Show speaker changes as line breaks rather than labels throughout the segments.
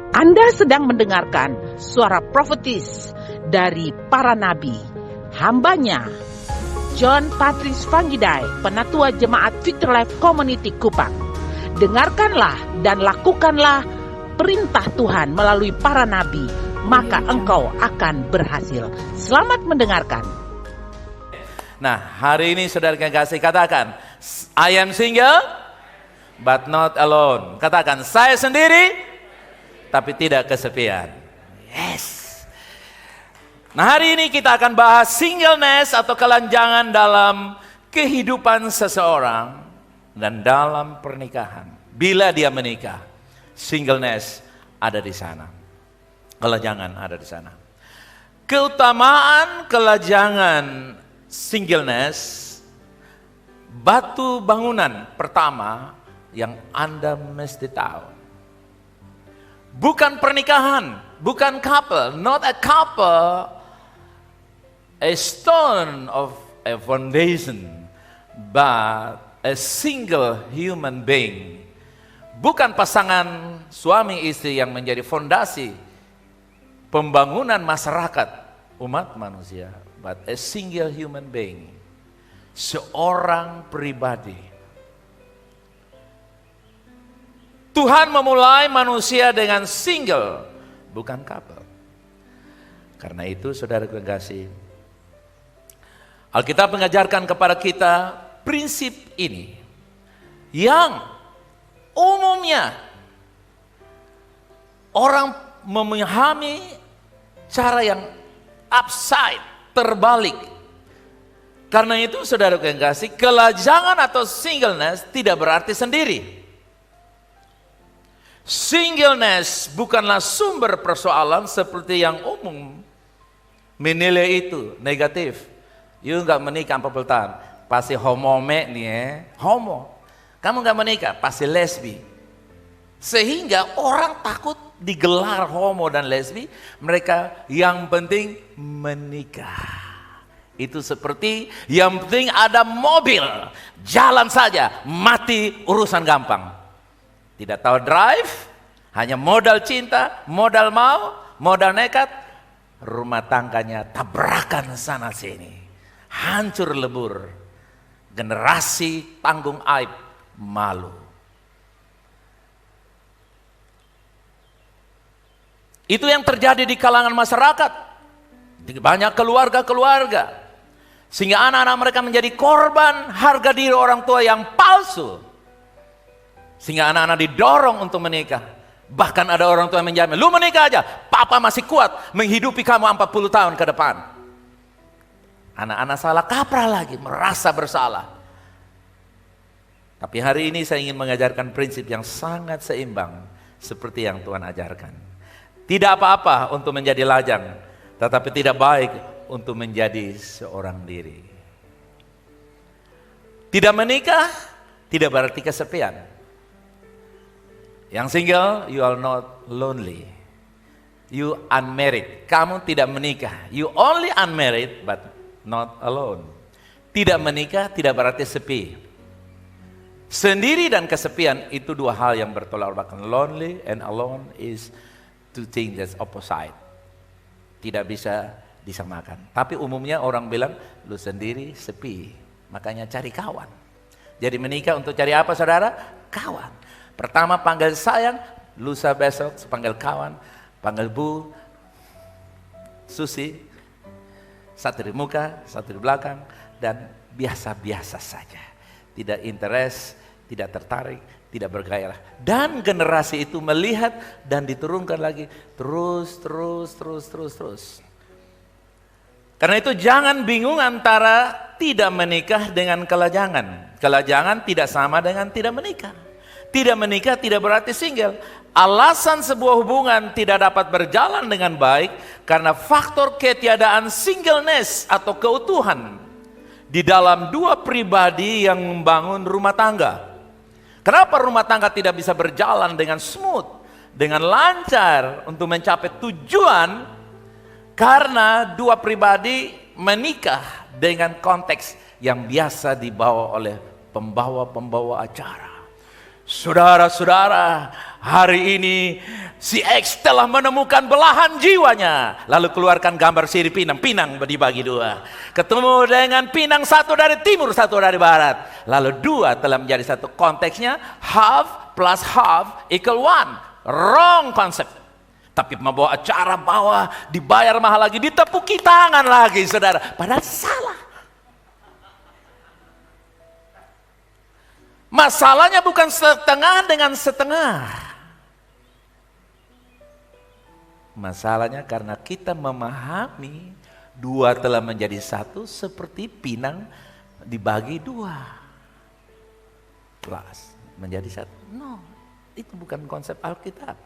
Anda sedang mendengarkan suara profetis dari para nabi, hambanya John Patrice Vanggidai, Penatua Jemaat Victory Life Community Kupang. Dengarkanlah dan lakukanlah perintah Tuhan melalui para nabi, maka engkau akan berhasil. Selamat mendengarkan.
Nah, hari ini saudara yang kasih, katakan, I am single but not alone. Katakan, saya sendiri tapi tidak kesepian. Yes. Nah, hari ini kita akan bahas singleness atau kelanjangan dalam kehidupan seseorang dan dalam pernikahan. Bila dia menikah, singleness ada di sana. Kelajangan ada di sana. Keutamaan kelajangan singleness, batu bangunan pertama yang Anda mesti tahu. Bukan pernikahan, bukan couple, not a couple, a stone of a foundation, but a single human being. Bukan pasangan suami istri yang menjadi fondasi pembangunan masyarakat umat manusia, but a single human being. Seorang pribadi. Tuhan memulai manusia dengan single, bukan couple. Karena itu saudara kekasih, Alkitab mengajarkan kepada kita prinsip ini yang umumnya orang memahami cara yang upside, terbalik. Karena itu saudara kekasih, kelajangan atau singleness tidak berarti sendiri. Singleness bukanlah sumber persoalan seperti yang umum menilai itu negatif. You nggak menikah 40 tahun, pasti homome nih ya, homo. Kamu nggak menikah, pasti lesbi. Sehingga orang takut digelar homo dan lesbi, mereka yang penting menikah. Itu seperti yang penting ada mobil, jalan saja, mati urusan gampang. Tidak tahu drive, hanya modal cinta, modal mau, modal nekat, rumah tangganya tabrakan sana sini, hancur lebur, generasi tanggung aib, malu. Itu yang terjadi di kalangan masyarakat, di banyak keluarga-keluarga, sehingga anak-anak mereka menjadi korban harga diri orang tua yang palsu. Sehingga anak-anak didorong untuk menikah. Bahkan ada orang tua yang menjamin, lu menikah aja, papa masih kuat menghidupi kamu 40 tahun ke depan. Anak-anak salah kaprah lagi, merasa bersalah. Tapi hari ini saya ingin mengajarkan prinsip yang sangat seimbang seperti yang Tuhan ajarkan. Tidak apa-apa untuk menjadi lajang, tetapi tidak baik untuk menjadi seorang diri. Tidak menikah tidak berarti kesepian. Yang single, you are not lonely. You unmarried, kamu tidak menikah. You only unmarried but not alone. Tidak menikah tidak berarti sepi. Sendiri dan kesepian itu dua hal yang bertolak belakang. Lonely and alone is two things that's opposite. Tidak bisa disamakan. Tapi umumnya orang bilang, lu sendiri sepi, makanya cari kawan. Jadi menikah untuk cari apa saudara? Kawan. Pertama panggil sayang, lusa besok panggil kawan, panggil bu, Susi, satu di muka, satu di belakang, dan biasa-biasa saja. Tidak interest, tidak tertarik, tidak bergairah. Dan generasi itu melihat dan diturunkan lagi, terus. Karena itu jangan bingung antara tidak menikah dengan kelajangan. Kelajangan tidak sama dengan tidak menikah. Tidak menikah tidak berarti single. Alasan sebuah hubungan tidak dapat berjalan dengan baik karena faktor ketiadaan singleness atau keutuhan di dalam dua pribadi yang membangun rumah tangga. Kenapa rumah tangga tidak bisa berjalan dengan smooth, dengan lancar untuk mencapai tujuan? Karena dua pribadi menikah dengan konteks yang biasa dibawa oleh pembawa-pembawa acara. Saudara-saudara, hari ini Si X telah menemukan belahan jiwanya. Lalu keluarkan gambar sirip pinang. Pinang dibagi dua. Ketemu dengan pinang satu dari timur, satu dari barat. Lalu dua telah menjadi satu. Konteksnya half plus half equal one. Wrong konsep. Tapi membawa acara bahwa dibayar mahal lagi, ditepuki tangan lagi, saudara. Padahal salah. Masalahnya bukan setengah dengan setengah. Masalahnya karena kita memahami dua telah menjadi satu seperti pinang dibagi dua. Plus menjadi satu. No, itu bukan konsep Alkitab.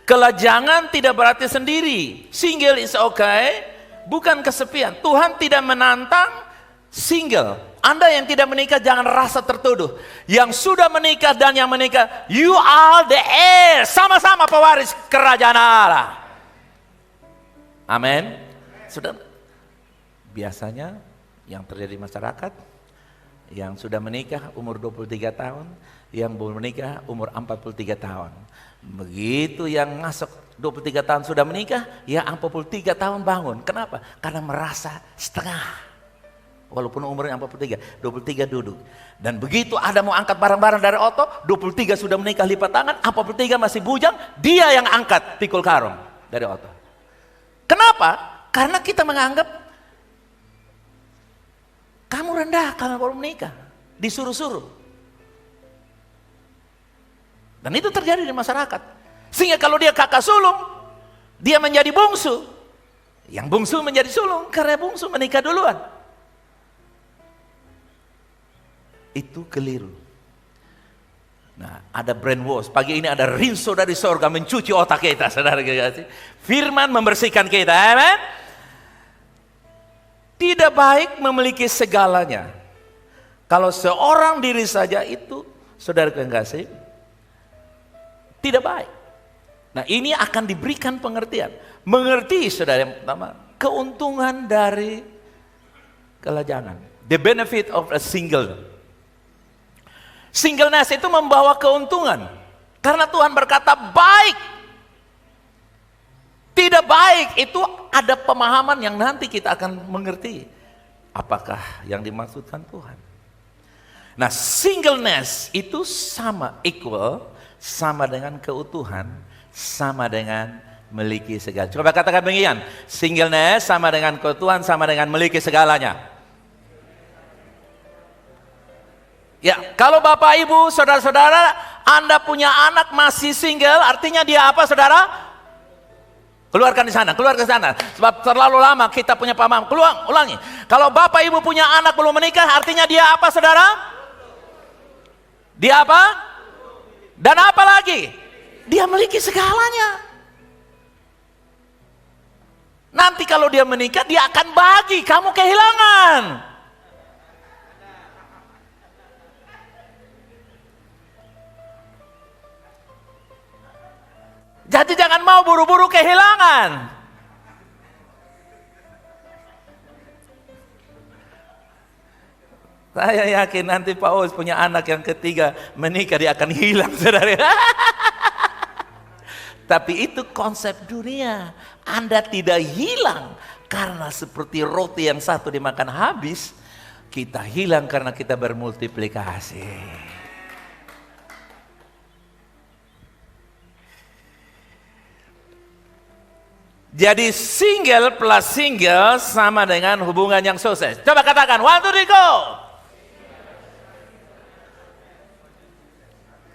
Kelajangan tidak berarti sendiri. Single is okay, bukan kesepian. Tuhan tidak menantang single. Anda yang tidak menikah jangan rasa tertuduh. Yang sudah menikah dan yang menikah, you are the heir. Sama-sama pewaris kerajaan Allah. Amin. Sudah. Biasanya yang terjadi di masyarakat, yang sudah menikah umur 23 tahun, yang belum menikah umur 43 tahun. Begitu yang masuk 23 tahun sudah menikah, ya 43 tahun bangun. Kenapa? Karena merasa setengah. Walaupun umurnya 43, 23 duduk. Dan begitu ada mau angkat barang-barang dari Oto, 23 sudah menikah lipat tangan, 43 masih bujang, dia yang angkat pikul karung dari Oto. Kenapa? Karena kita menganggap kamu rendah kalau baru menikah, disuruh-suruh. Dan itu terjadi di masyarakat. Sehingga kalau dia kakak sulung, dia menjadi bungsu. Yang bungsu menjadi sulung karena bungsu menikah duluan. Itu keliru. Nah, ada brainwash. Pagi ini ada rinso dari sorga mencuci otak kita, saudara kasih. Firman membersihkan kita, amen. Tidak baik memiliki segalanya. Kalau seorang diri saja itu, saudara kasih, tidak baik. Nah, ini akan diberikan pengertian. Mengerti, saudara, yang pertama, keuntungan dari kelajangan. The benefit of a single. Singleness itu membawa keuntungan. Karena Tuhan berkata baik. Tidak baik itu ada pemahaman yang nanti kita akan mengerti. Apakah yang dimaksudkan Tuhan? Nah, singleness itu sama, equal, sama dengan keutuhan, sama dengan memiliki segala. Coba katakan begini, singleness sama dengan keutuhan, sama dengan memiliki segalanya. Ya, kalau Bapak Ibu, saudara-saudara, Anda punya anak masih single, artinya dia apa, saudara? Keluarkan di sana, keluarkan di sana. Sebab terlalu lama kita punya paham. Keluar, ulangi. Kalau Bapak Ibu punya anak belum menikah, artinya dia apa, saudara? Dia apa? Dan apa lagi? Dia memiliki segalanya. Nanti kalau dia menikah, dia akan bagi, kamu kehilangan. Jadi jangan mau buru-buru kehilangan. Saya yakin nanti Pak Oz punya anak yang ketiga menikah, dia akan hilang, saudara. Tapi itu konsep dunia. Anda tidak hilang karena seperti roti yang satu dimakan habis. Kita hilang karena kita bermultiplikasi. Jadi single plus single sama dengan hubungan yang sukses. Coba katakan, 1, 2, 3, go.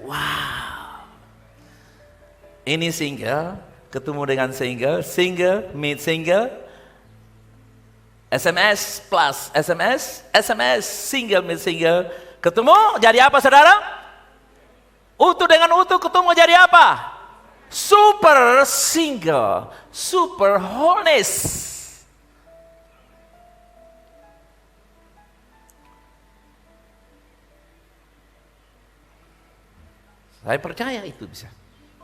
Wow. Ini single, ketemu dengan single, single meet single, SMS plus SMS, SMS single meet single, ketemu jadi apa, saudara? Utuh dengan utuh ketemu jadi apa? Super single, super wholeness. Saya percaya itu bisa.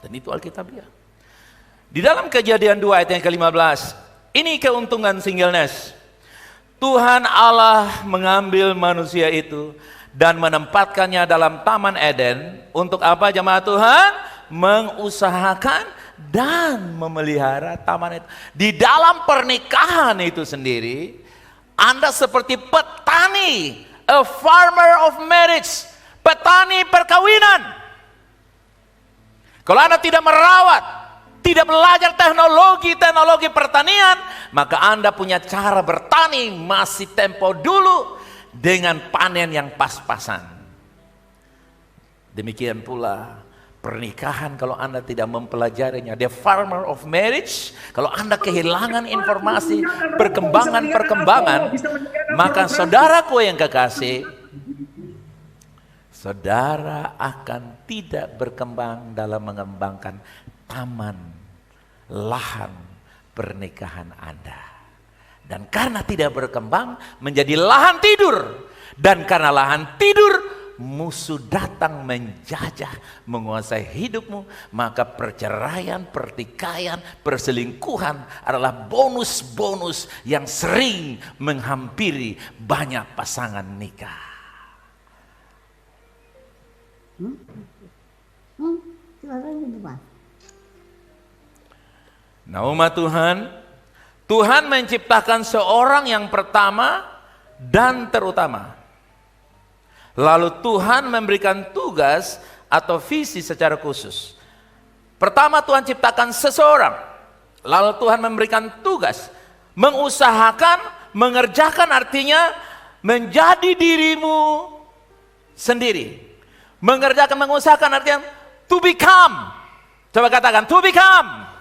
Dan itu Alkitabiah. Di dalam Kejadian 2 ayat yang ke-15, ini keuntungan singleness. Tuhan Allah mengambil manusia itu dan menempatkannya dalam Taman Eden. Untuk apa, jemaat Tuhan? mengusahakan dan memelihara taman itu. Di dalam pernikahan itu sendiri, Anda seperti petani, a farmer of marriage, petani perkawinan. Kalau Anda tidak merawat, tidak belajar teknologi pertanian, maka Anda punya cara bertani masih tempo dulu dengan panen yang pas-pasan. Demikian pula pernikahan kalau Anda tidak mempelajarinya, the farmer of marriage, kalau Anda kehilangan informasi perkembangan, maka saudaraku yang kekasih, saudara akan tidak berkembang dalam mengembangkan taman, lahan pernikahan Anda. Dan karena tidak berkembang menjadi lahan tidur. Dan karena lahan tidur, musuh datang menjajah, menguasai hidupmu. Maka perceraian, pertikaian, perselingkuhan adalah bonus-bonus yang sering menghampiri banyak pasangan nikah. Nah, umat Tuhan, Tuhan menciptakan seorang yang pertama dan terutama. Lalu Tuhan memberikan tugas atau visi secara khusus. Pertama Tuhan ciptakan seseorang, lalu Tuhan memberikan tugas, mengusahakan, mengerjakan artinya menjadi dirimu sendiri. Mengerjakan, mengusahakan artinya to become. Coba katakan, to become.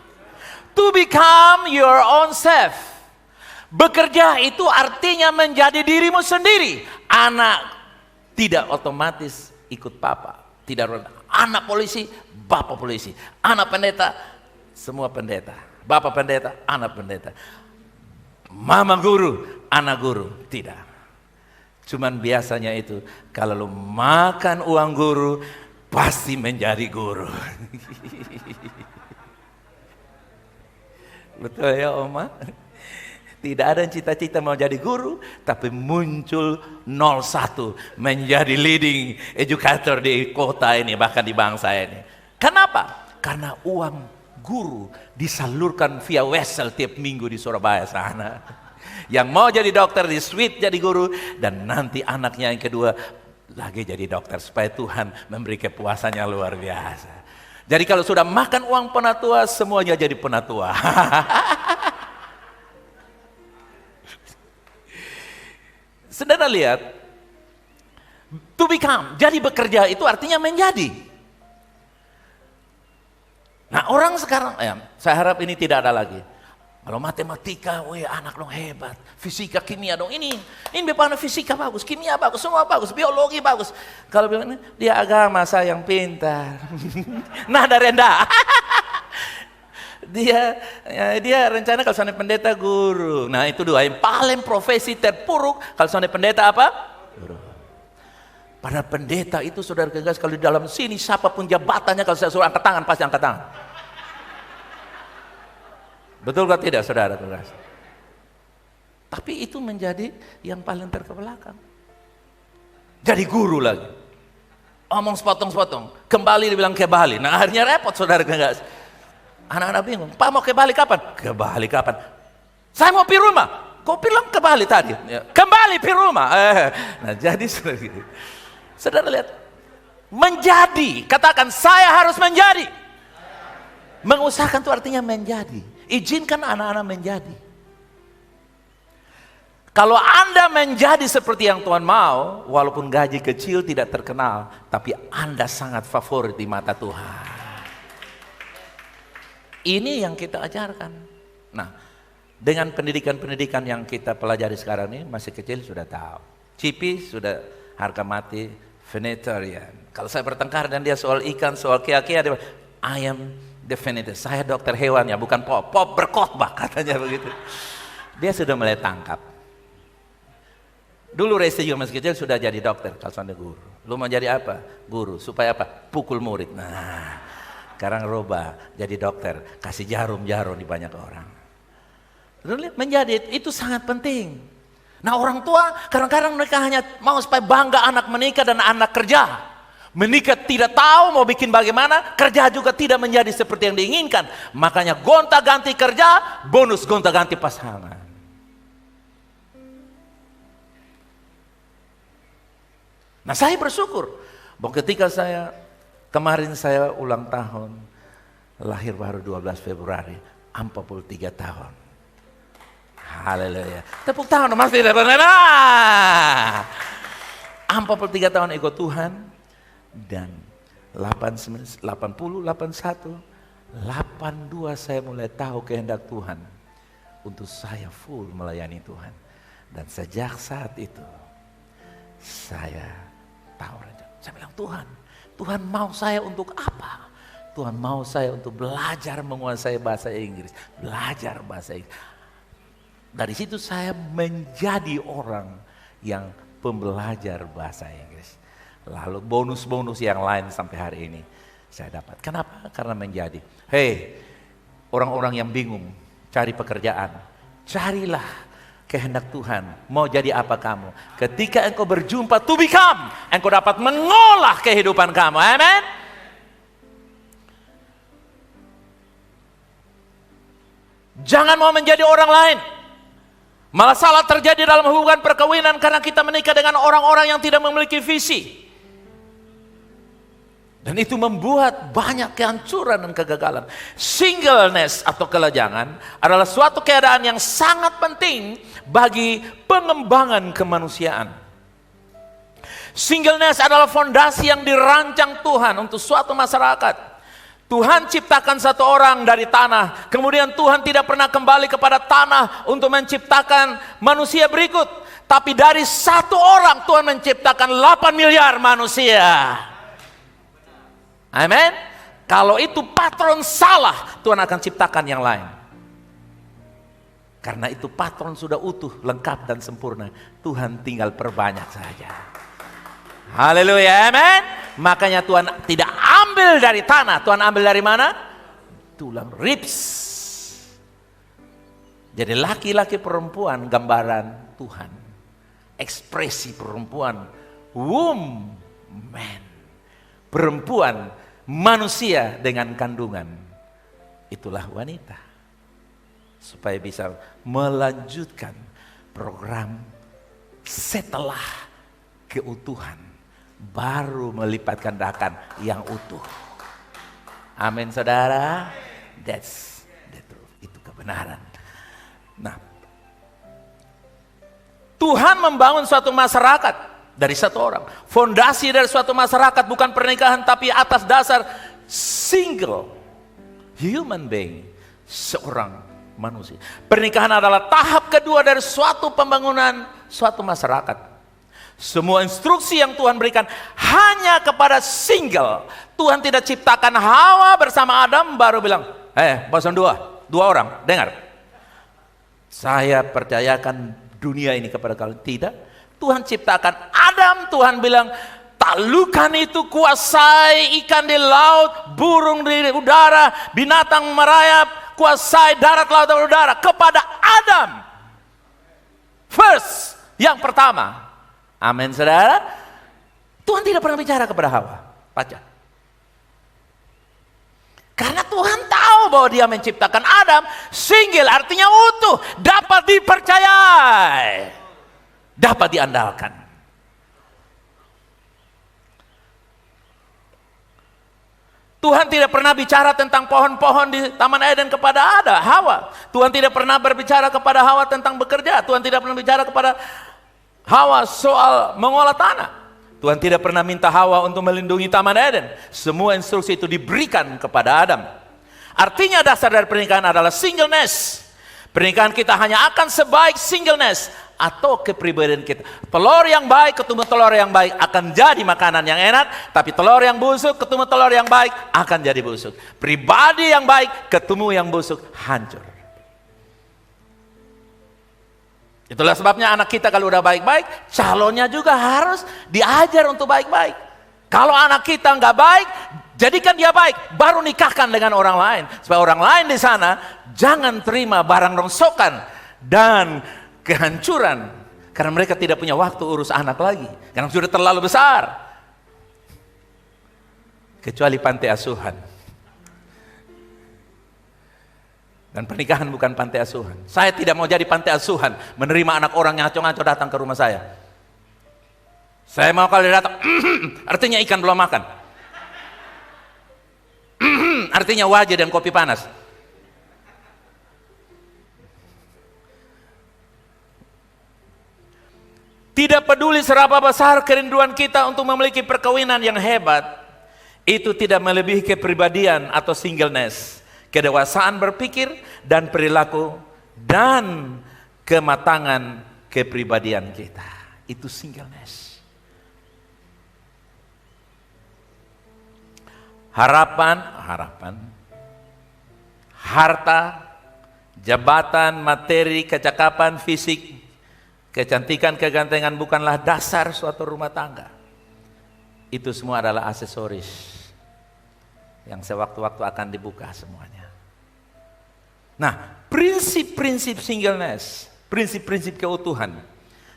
To become your own self. Bekerja itu artinya menjadi dirimu sendiri. Anak tidak otomatis ikut papa. Tidak, anak polisi, bapak polisi. Anak pendeta, semua pendeta. Bapak pendeta, anak pendeta. Mama guru, anak guru. Tidak. Cuman biasanya itu, kalau lu makan uang guru, pasti menjadi guru. Betul ya Oma? Tidak ada yang cita-cita mau jadi guru, tapi muncul 01 menjadi leading educator di kota ini, bahkan di bangsa ini. Kenapa? Karena uang guru disalurkan via wesel tiap minggu di Surabaya sana. Yang mau jadi dokter di suite jadi guru, dan nanti anaknya yang kedua lagi jadi dokter, supaya Tuhan memberi kepuasannya luar biasa. Jadi kalau sudah makan uang penatua, semuanya jadi penatua. Saudara lihat, to become, jadi bekerja itu artinya menjadi. Nah orang sekarang, saya harap ini tidak ada lagi. Kalau matematika, weh anak dong hebat, fisika, kimia dong ini bagaimana fisika bagus, kimia bagus, semua bagus, biologi bagus. Kalau bilang dia agama, saya yang pintar. Nada rendah. dia rencana kalau soalnya pendeta guru. Nah itu dua yang paling profesi terpuruk. Kalau soalnya pendeta apa? Guru. Padahal pendeta itu saudara kegas, kalau di dalam sini siapapun jabatannya, kalau saya suruh angkat tangan pasti angkat tangan. Betul atau tidak saudara kegas? Tapi itu menjadi yang paling terkebelakang. Jadi guru lagi. Omong sepotong-sepotong, kembali dibilang ke Bali. Nah akhirnya repot saudara kegas. Anak-anak bingung, Pak mau ke Bali kapan? Ke Bali kapan? Saya mau pi rumah. Kau bilang ke Bali tadi? Ya. Kembali pi rumah. Nah jadi saudara lihat, menjadi, katakan saya harus menjadi. Mengusahakan itu artinya menjadi. Izinkan anak-anak menjadi. Kalau Anda menjadi seperti yang Tuhan mau, walaupun gaji kecil tidak terkenal, tapi Anda sangat favorit di mata Tuhan. Ini yang kita ajarkan. Nah, dengan pendidikan-pendidikan yang kita pelajari sekarang ini, masih kecil sudah tahu. Cipi sudah harga mati, vegetarian. Kalau saya bertengkar dan dia soal ikan, soal kia-kia, dia I am the vegetarian. Saya dokter hewan ya, bukan pop. Pop berkhotbah katanya begitu. Dia sudah mulai tangkap. Dulu Resi juga masih kecil sudah jadi dokter, kalau saya guru. Lu mau jadi apa? Guru. Supaya apa? Pukul murid. Nah, sekarang roba jadi dokter, kasih jarum-jarum di banyak orang. Menjadi itu sangat penting. Nah orang tua kadang-kadang mereka hanya mau supaya bangga anak menikah dan anak kerja. Menikah tidak tahu mau bikin bagaimana, kerja juga tidak menjadi seperti yang diinginkan. Makanya gonta-ganti kerja, bonus gonta-ganti pasangan. Nah, saya bersyukur bahwa ketika kemarin saya ulang tahun, lahir baru 12 Februari, 43 tahun. Haleluya. Tepuk tangan Mas tidak benar. 43 tahun ikut Tuhan. Dan 80, 81, 82 saya mulai tahu kehendak Tuhan untuk saya full melayani Tuhan. Dan sejak saat itu saya tahu, saya bilang Tuhan mau saya untuk apa? Tuhan mau saya untuk belajar menguasai bahasa Inggris, belajar bahasa Inggris. Dari situ saya menjadi orang yang pembelajar bahasa Inggris. Lalu bonus-bonus yang lain sampai hari ini saya dapat. Kenapa? Karena menjadi. Hei, orang-orang yang bingung cari pekerjaan, carilah kehendak Tuhan. Mau jadi apa kamu? Ketika engkau berjumpa to become, engkau dapat mengolah kehidupan kamu. Amen. Jangan mau menjadi orang lain. Malah salah terjadi dalam hubungan perkawinan karena kita menikah dengan orang-orang yang tidak memiliki visi. Dan itu membuat banyak kehancuran dan kegagalan. Singleness atau kelajangan adalah suatu keadaan yang sangat penting bagi pengembangan kemanusiaan. Singleness adalah fondasi yang dirancang Tuhan untuk suatu masyarakat. Tuhan ciptakan satu orang dari tanah, kemudian Tuhan tidak pernah kembali kepada tanah untuk menciptakan manusia berikut. Tapi dari satu orang Tuhan menciptakan 8 miliar manusia. Amin. Kalau itu patron salah, Tuhan akan ciptakan yang lain. Karena itu patron sudah utuh, lengkap dan sempurna. Tuhan tinggal perbanyak saja. Haleluya, amin. Makanya Tuhan tidak ambil dari tanah, Tuhan ambil dari mana? Tulang, ribs. Jadi laki-laki perempuan gambaran Tuhan. Ekspresi perempuan, woman. Perempuan, manusia dengan kandungan. Itulah wanita. Supaya bisa melanjutkan program setelah keutuhan. Baru melipat gandakan yang utuh. Amin saudara. That's the truth. Itu kebenaran. Nah, Tuhan membangun suatu masyarakat dari satu orang. Fondasi dari suatu masyarakat bukan pernikahan tapi atas dasar single human being, seorang manusia. Pernikahan adalah tahap kedua dari suatu pembangunan suatu masyarakat. Semua instruksi yang Tuhan berikan hanya kepada single. Tuhan tidak ciptakan Hawa bersama Adam baru bilang, bosan dua orang, dengar. Saya percayakan dunia ini kepada kalian. Tidak. Tuhan ciptakan Adam, Tuhan bilang, taklukan itu, kuasai ikan di laut, burung di udara, binatang merayap, kuasai darat, laut, dan udara. Kepada Adam. First, yang pertama. Amin saudara. Tuhan tidak pernah bicara kepada Hawa. Baca. Karena Tuhan tahu bahwa dia menciptakan Adam, single artinya utuh, dapat dipercayai, dapat diandalkan. Tuhan tidak pernah bicara tentang pohon-pohon di Taman Eden kepada Hawa. Tuhan tidak pernah berbicara kepada Hawa tentang bekerja. Tuhan tidak pernah bicara kepada Hawa soal mengolah tanah. Tuhan tidak pernah minta Hawa untuk melindungi Taman Eden. Semua instruksi itu diberikan kepada Adam. Artinya dasar dari pernikahan adalah singleness. Pernikahan kita hanya akan sebaik singleness atau kepribadian kita. Telur yang baik ketemu telur yang baik akan jadi makanan yang enak, tapi telur yang busuk ketemu telur yang baik akan jadi busuk. Pribadi yang baik ketemu yang busuk hancur. Itulah sebabnya anak kita kalau udah baik-baik, calonnya juga harus diajar untuk baik-baik. Kalau anak kita nggak baik, jadikan dia baik, baru nikahkan dengan orang lain. Supaya orang lain di sana jangan terima barang rongsokan dan kehancuran. Karena mereka tidak punya waktu urus anak lagi, karena sudah terlalu besar. kecuali pantai asuhan. Dan pernikahan bukan pantai asuhan. Saya tidak mau jadi pantai asuhan, menerima anak orang yang ngaco-ngaco datang ke rumah saya. Saya mau kalau dia datang, artinya ikan belum makan. Artinya wajah dan kopi panas. Tidak peduli seberapa besar kerinduan kita untuk memiliki perkawinan yang hebat, itu tidak melebihi kepribadian atau singleness, kedewasaan berpikir dan perilaku, dan kematangan kepribadian kita. Itu singleness. Harapan, harta, jabatan, materi, kecakapan, fisik, kecantikan, kegantengan bukanlah dasar suatu rumah tangga. Itu semua adalah aksesoris yang sewaktu-waktu akan dibuka semuanya. Nah, prinsip-prinsip singleness, prinsip-prinsip keutuhan.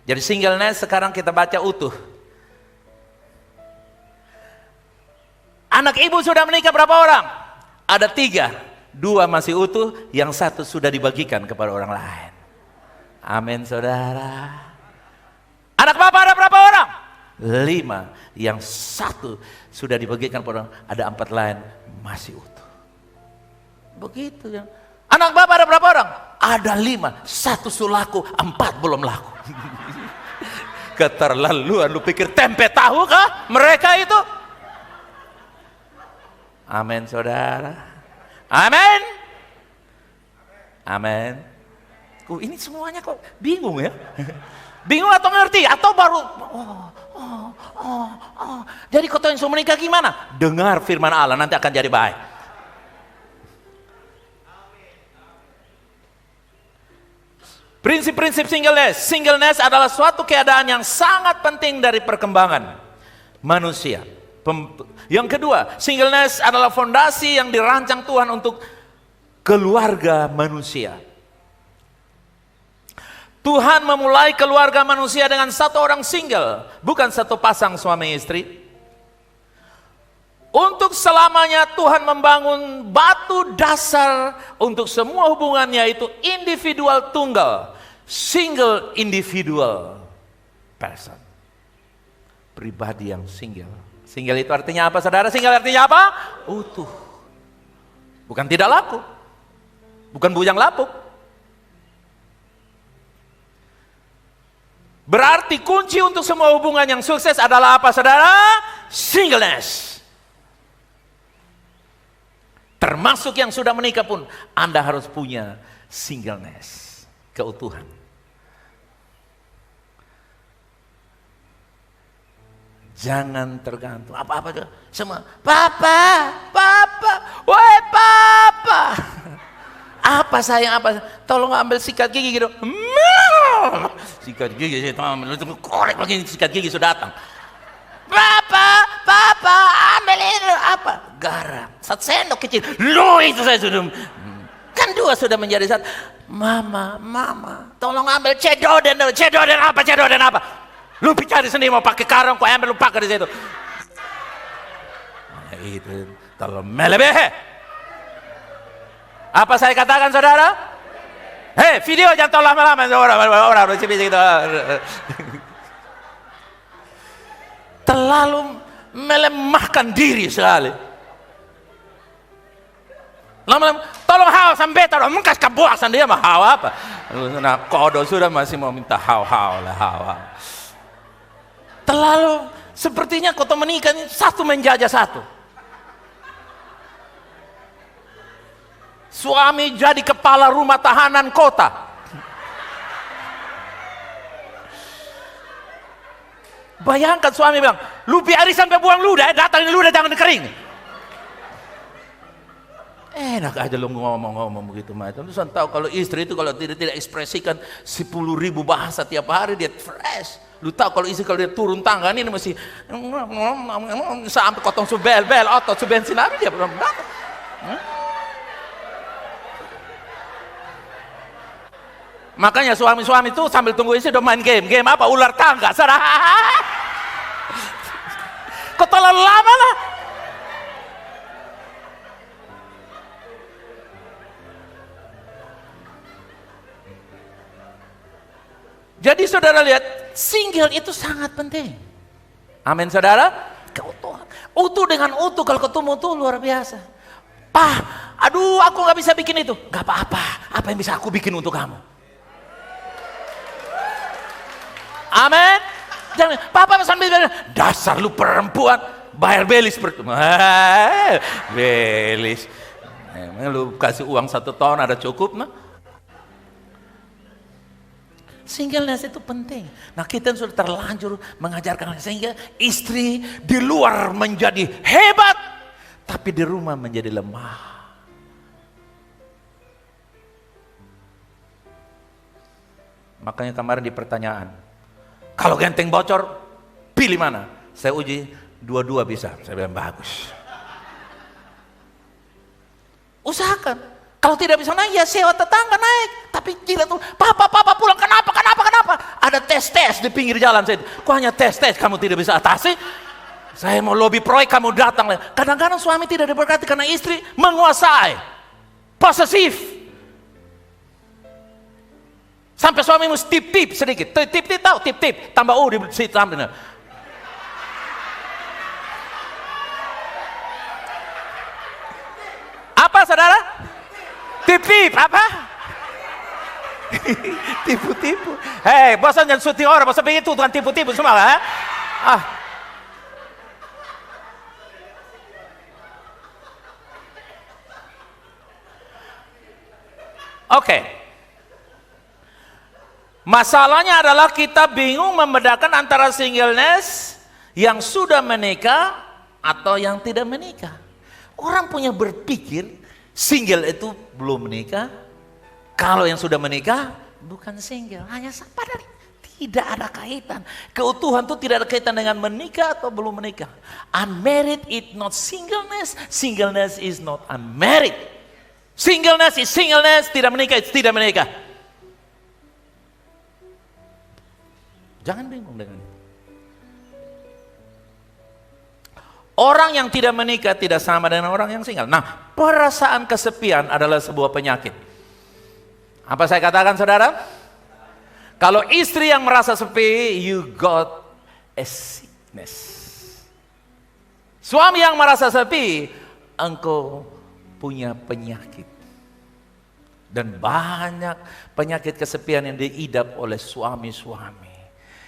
Jadi singleness sekarang kita baca utuh. Anak ibu sudah menikah berapa orang? Ada 3, 2 masih utuh, yang 1 sudah dibagikan kepada orang lain. Amin saudara. Anak bapak ada berapa orang? 5, yang 1 sudah dibagikan kepada orang, ada 4 lain masih utuh. Begitu ya. Anak bapak ada berapa orang? Ada 5, 1 sulaku, 4 belum laku. Keterlaluan, lu pikir tempe tahu kah mereka itu? Amin saudara. Amin. Amin. Ini semuanya kok bingung ya? Bingung atau ngerti? Atau baru Jadi kau yang sudah menikah gimana? Dengar firman Allah, nanti akan jadi baik. Prinsip-prinsip singleness. Singleness adalah suatu keadaan yang sangat penting dari perkembangan manusia. Yang kedua, singleness adalah fondasi yang dirancang Tuhan untuk keluarga manusia. Tuhan memulai keluarga manusia dengan 1 orang single, bukan 1 pasang suami istri. Untuk selamanya Tuhan membangun batu dasar untuk semua hubungannya, itu individual tunggal, single individual person. Pribadi yang single. Single itu artinya apa saudara? Single artinya apa? Utuh. Bukan tidak laku. Bukan bujang lapuk. Berarti kunci untuk semua hubungan yang sukses adalah apa saudara? Singleness. Termasuk yang sudah menikah pun Anda harus punya singleness, keutuhan. Jangan tergantung apa-apa juga. Semua papa, woi papa. Apa sayang apa? Tolong ambil sikat gigi gitu. Sikat gigi saya tolong korek lagi, sikat gigi sudah datang. Papa, ambil ini apa? Garam. 1 sendok kecil. Loh itu saya sudah. Kan 2 sudah menjadi 1. Mama, tolong ambil cedoden apa? Lu cari sendiri mau pakai karung, kau ambil lu pakai di situ. Nah, itu terlalu melebihi. Apa saya katakan saudara? Hei, video jangan terlalu lama-lama orang gitu. Terlalu melemahkan diri sekali. Lama-lama, tolong hawa sampai taruh mengkas kebuasan dia mah hawa apa? Nah, kodo sudah masih mau minta hawa. Terlalu sepertinya kota menikah ini 1 menjajah 1. Suami jadi kepala rumah tahanan kota. Bayangkan suami bilang, lu biari sampai buang ludah, datangin ludah jangan kering. Enak aja lu ngomong begitu mah. Lu tahu kalau istri itu kalau tidak ekspresikan 10.000 bahasa tiap hari dia fresh. Lu tahu kalau istri kalau dia turun tangga ini masih sampai kotong subel otot subensin habis dia belum datang. Makanya suami-suami itu sambil tunggu istri udah main game apa? Ular tangga. Kok terlalu lama lah. Jadi saudara lihat, single itu sangat penting. Amin saudara. Keutuhan. Utuh dengan utuh kalau ketemu tuh luar biasa. Pak, aduh aku gak bisa bikin itu. Gak apa-apa, apa yang bisa aku bikin untuk kamu? Amin. Jangan, Papa sambil bilang, dasar lu perempuan, bayar belis belis. Emang lu kasih uang 1 tahun ada cukup mah? Singleness itu penting. Nah kita sudah terlanjur mengajarkan sehingga istri di luar menjadi hebat, tapi di rumah menjadi lemah. Makanya kemarin di pertanyaan, kalau genteng bocor, pilih mana? Saya uji, dua-dua bisa. Saya bilang bagus. Usahakan. Kalau tidak bisa naik, ya sewa tetangga naik. Tapi tidak tuh, papa pulang, kenapa? Ada tes di pinggir jalan. Kok hanya tes, kamu tidak bisa atasi? Saya mau lobby proyek, kamu datang. Kadang-kadang suami tidak diberkati karena istri menguasai. Posesif. Sampai suami mesti tip-tip sedikit. Tip-tip tahu, tip-tip. Tambah di situ. Apa saudara? Tip-tip apa? Tipu-tipu. Hei, bosan jangan syuting orang, bosan begitu tuh tipu-tipu semua lah. Oke. Masalahnya adalah kita bingung membedakan antara singleness yang sudah menikah atau yang tidak menikah. Orang punya berpikir single itu belum menikah, kalau yang sudah menikah bukan single, hanya padahal tidak ada kaitan. Keutuhan itu tidak ada kaitan dengan menikah atau belum menikah. Unmarried is not singleness, singleness is not unmarried. Singleness is singleness, tidak menikah is tidak menikah. Jangan bingung dengan itu. Orang yang tidak menikah tidak sama dengan orang yang single. Nah, perasaan kesepian adalah sebuah penyakit. Apa saya katakan saudara? Kalau istri yang merasa sepi, you got a sickness. Suami yang merasa sepi, engkau punya penyakit. Dan banyak penyakit kesepian yang diidap oleh suami-suami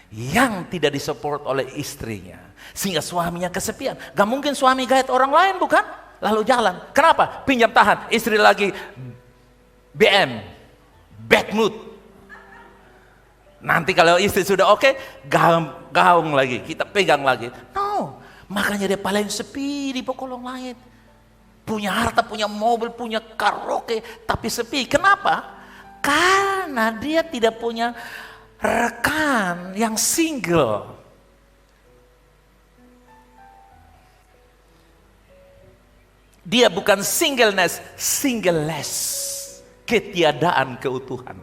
yang tidak disupport oleh istrinya. Sehingga suaminya kesepian. Gak mungkin suami gait orang lain bukan? Lalu jalan. Kenapa? Pinjam tahan. Istri lagi BM. Bad mood. Nanti kalau istri sudah oke, gaung lagi. Kita pegang lagi. No. Makanya dia paling sepi di pekolong langit. Punya harta, punya mobil, punya karaoke. Tapi sepi. Kenapa? Karena dia tidak punya rekan yang single. Dia bukan singleness, singleless. Ketiadaan keutuhan.